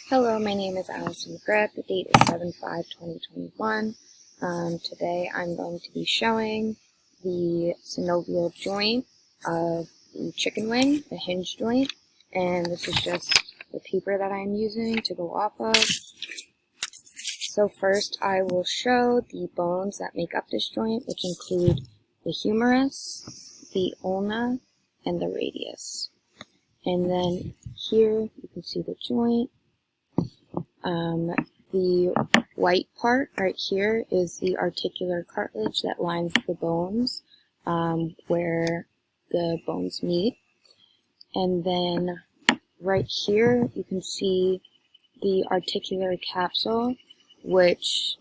Hello, my name is Allison McGrath. The date is 7/5/2021. Today I'm going to be showing the synovial joint of the chicken wing, the hinge joint, and this is just the paper that I'm using to go off of. So first I will show the bones that make up this joint, which include the humerus, the ulna, and the radius. And then here you can see the joint. The white part right here is the articular cartilage that lines the bones where the bones meet. And then right here you can see the articular capsule, which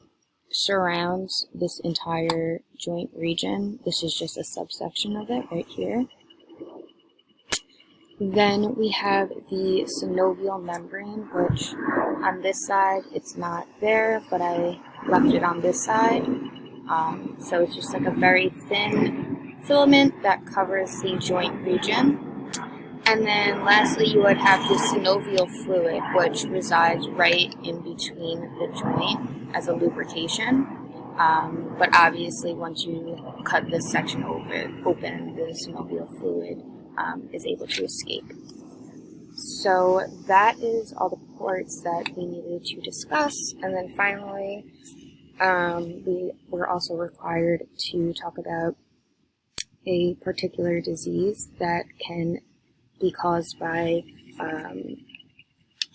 surrounds this entire joint region. This is just a subsection of it right here. Then we have the synovial membrane, which on this side it's not there, but I left it on this side. So it's just like a very thin filament that covers the joint region. And then lastly you would have the synovial fluid, which resides right in between the joint as a lubrication. But obviously once you cut this section open, the synovial fluid is able to escape. So that is all the parts that we needed to discuss. And then finally, we were also required to talk about a particular disease that can be caused by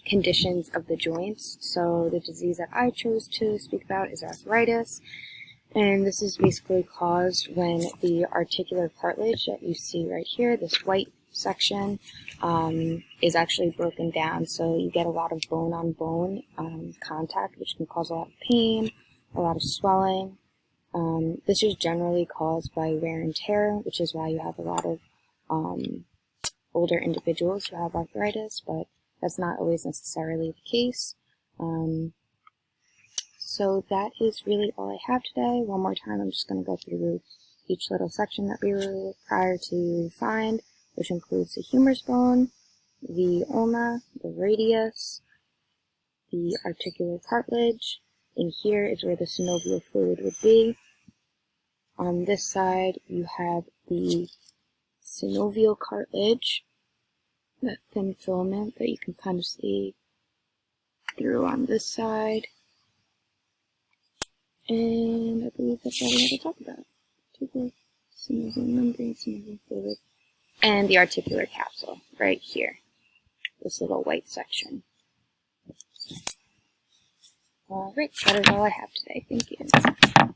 conditions of the joints. So the disease that I chose to speak about is arthritis. And this is basically caused when the articular cartilage that you see right here, this white section, is actually broken down. So you get a lot of bone-on-bone contact, which can cause a lot of pain, a lot of swelling. This is generally caused by wear and tear, which is why you have a lot of older individuals who have arthritis, but that's not always necessarily the case. So that is really all I have today. One more time, I'm just going to go through each little section that we were required to find, which includes the humerus bone, the ulna, the radius, the articular cartilage, and here is where the synovial fluid would be. On this side, you have the synovial cartilage, that thin filament that you can kind of see through on this side. And I believe that's all we have to talk about. Synovial membrane, synovial fluid, and the articular capsule right here. This little white section. Alright, that is all I have today. Thank you.